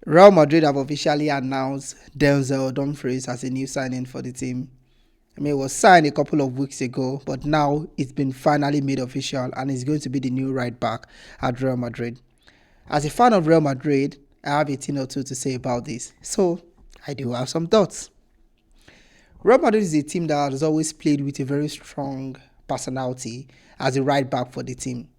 Real Madrid have officially announced Denzel Dumfries as a new signing for the team. I mean, it was signed a couple of weeks ago, but now it's been finally made official and it's going to be the new right back at Real Madrid. As a fan of Real Madrid, I have a thing or two to say about this. So, I do have some thoughts. Real Madrid is a team that has always played with a very strong personality as a right back for the team.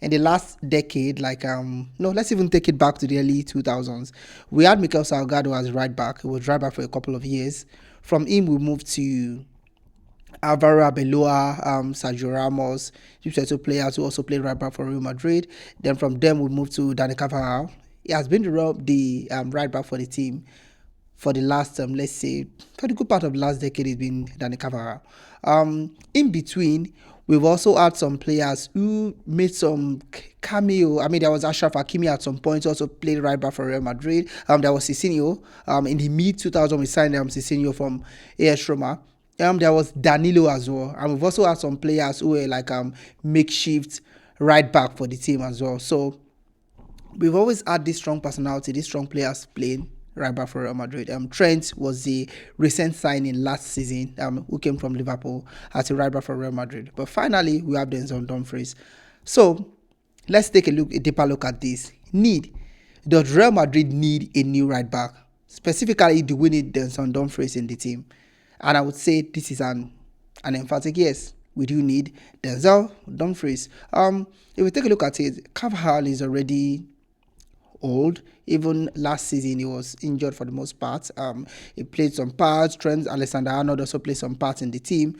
In the last decade, no, let's even take it back to the early 2000s. We had Mikel Salgado as right back. He was right back for a couple of years. From him, we moved to Alvaro Arbeloa, Sergio Ramos, these are two players who also played right back for Real Madrid. Then from them, we moved to Dani Carvajal. He has been the right back for the team for the last, let's say, for the good part of the last decade, it's been Dani Carvajal. In between, we've also had some players who made some cameo. I mean, there was Ashraf Hakimi at some point, also played right back for Real Madrid. There was Cicinho. In the mid 2000s, we signed Cicinho from AS Roma. There was Danilo as well, and we've also had some players who were like makeshift right back for the team as well. So we've always had this strong personality, these strong players playing right back for Real Madrid. Trent was the recent signing last season, who came from Liverpool as a right back for Real Madrid. But finally, we have Denzel Dumfries. So let's take a deeper look at this. Does Real Madrid need a new right back? Specifically, do we need Denzel Dumfries in the team? And I would say this is an emphatic yes. We do need Denzel Dumfries. If we take a look at it, Carvajal is already old. Even last season, he was injured for the most part. He played some parts. Trent Alexander-Arnold also played some parts in the team.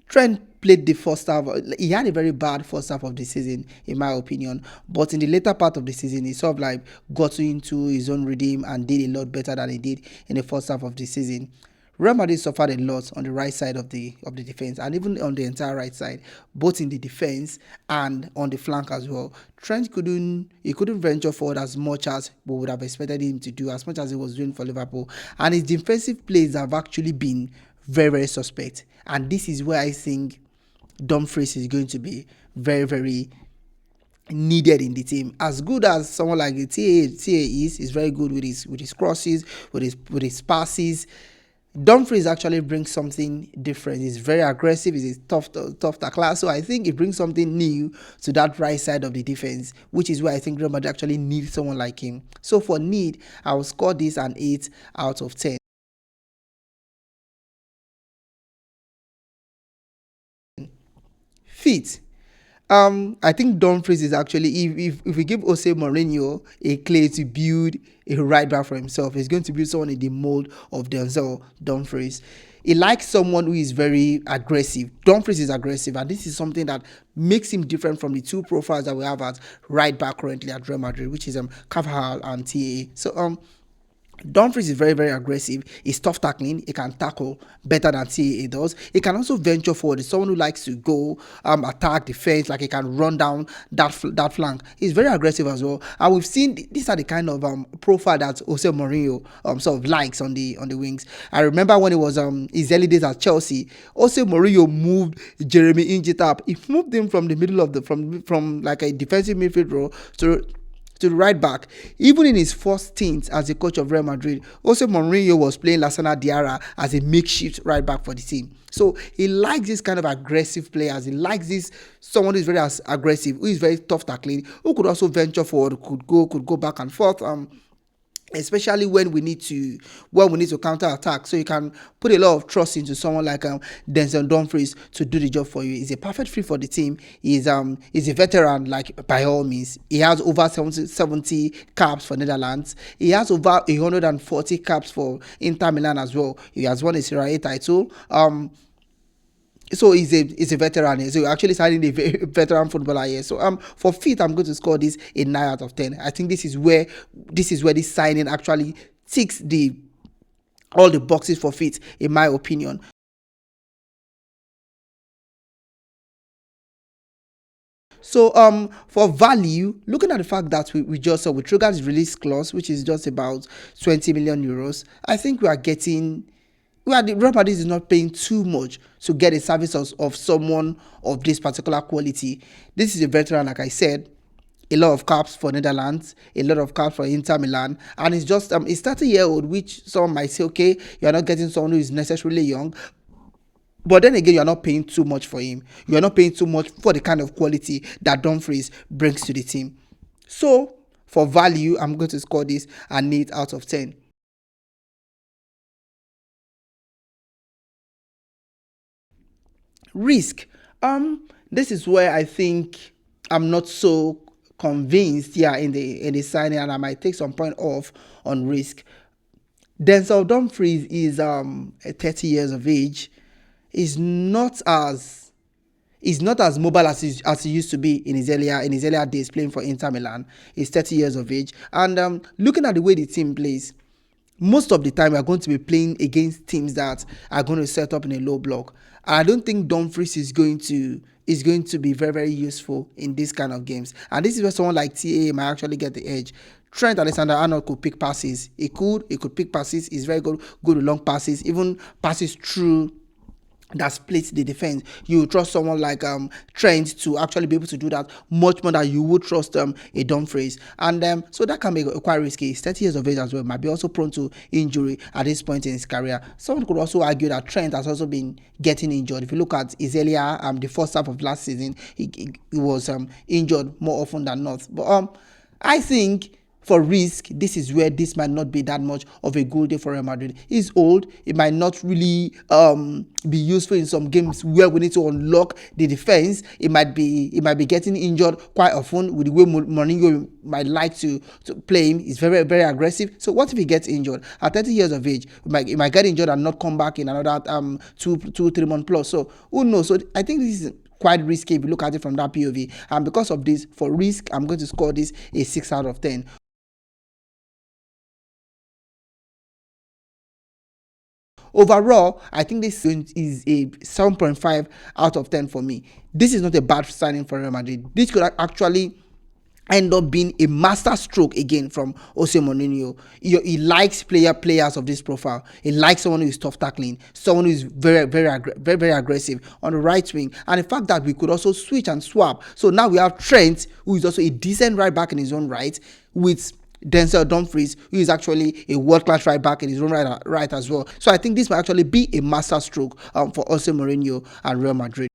Trent played the first half. He had a very bad first half of the season, in my opinion. But in the later part of the season, he sort of like got into his own rhythm and did a lot better than he did in the first half of the season. Real Madrid suffered a lot on the right side of the defense and even on the entire right side, both in the defense and on the flank as well. Trent couldn't venture forward as much as we would have expected him to do, as much as he was doing for Liverpool. And his defensive plays have actually been very, very suspect. And this is where I think Dumfries is going to be very, very needed in the team. As good as someone like TA is very good with his crosses, with his passes. Dumfries actually brings something different. He's very aggressive. He's a tough tackler. So I think it brings something new to that right side of the defense, which is where I think Real Madrid actually needs someone like him. So for need, I will score this an 8 out of 10. Fit. I think Dumfries is actually, if we give Jose Mourinho a clay to build a right back for himself, he's going to build someone in the mold of Denzel Dumfries. He likes someone who is very aggressive. Dumfries is aggressive, and this is something that makes him different from the two profiles that we have at right back currently at Real Madrid, which is Carvajal and TA. So Dumfries is very, very aggressive. He's tough tackling. He can tackle better than CAA does. He can also venture forward. He's someone who likes to go attack, defense, like he can run down that flank. He's very aggressive as well. And we've seen these are the kind of profile that Jose Mourinho sort of likes on the wings. I remember when it was his early days at Chelsea, Jose Mourinho moved Jeremy Injit up. He moved him from the middle of from like a defensive midfield role to the right back. Even in his first stint as a coach of Real Madrid, also Mourinho was playing Lassana Diarra as a makeshift right back for the team. So he likes this kind of aggressive players. He likes this someone who is very aggressive, who is very tough tackling, who could also venture forward, could go back and forth. Especially when we need to counter attack, so you can put a lot of trust into someone like Denzel Dumfries to do the job for you. He's a perfect fit for the team. He's a veteran, like by all means. He has over 70 caps for Netherlands. He has over 140 caps for Inter Milan as well. He has won a Serie A title. So he's a veteran here. So you're actually signing a veteran footballer here. So for fit, I'm going to score this a 9 out of 10. I think this is where this signing actually ticks all the boxes for fit, in my opinion. So for value, looking at the fact that we just saw we triggered the release clause, which is just about 20 million euros, I think we are getting the Real Madrid is not paying too much to get a service of someone of this particular quality. This is a veteran, like I said. a lot of caps for Netherlands, a lot of caps for Inter Milan, and it's just a 30-year-old, which some might say, okay, you're not getting someone who is necessarily young, but then again, you're not paying too much for him. You're not paying too much for the kind of quality that Dumfries brings to the team. So for value, I'm going to score this an 8 out of 10. Risk. This is where I think I'm not so convinced, yeah, in the signing, and I might take some point off on risk. Denzel Dumfries is 30 years of age. Is not as mobile as he used to be in his earlier days playing for Inter Milan. He's 30 years of age, and looking at the way the team plays, most of the time we are going to be playing against teams that are going to set up in a low block. I don't think Dumfries is going to be very, very useful in this kind of games. And this is where someone like TA might actually get the edge. Trent Alexander-Arnold could pick passes. He could pick passes. He's very good with long passes, even passes through that splits the defense. You trust someone like Trent to actually be able to do that much more than you would trust a Dumfries, and so that can be quite risky. He's 30 years of age as well, might be also prone to injury at this point in his career. Someone could also argue that Trent has also been getting injured. If you look at his earlier the first half of last season, he was injured more often than not. But I think for risk, this is where this might not be that much of a good day for Real Madrid. He's old. It might not really be useful in some games where we need to unlock the defense. It might be getting injured quite often with the way Mourinho might like to play him. He's very, very aggressive. So what if he gets injured at 30 years of age? He might get injured and not come back in another 2-3 months plus. So who knows? So I think this is quite risky if you look at it from that POV. And because of this, for risk, I'm going to score this a 6 out of 10. Overall, I think this is a 7.5 out of 10 for me. This is not a bad signing for Real Madrid. This could actually end up being a master stroke again from Jose Mourinho. He likes players of this profile. He likes someone who is tough tackling, someone who is very, very, very aggressive on the right wing. And the fact that we could also switch and swap. So now we have Trent, who is also a decent right back in his own right, with Denzel Dumfries, who is actually a world-class right back in his own right as well. So I think this might actually be a master stroke for Jose Mourinho and Real Madrid.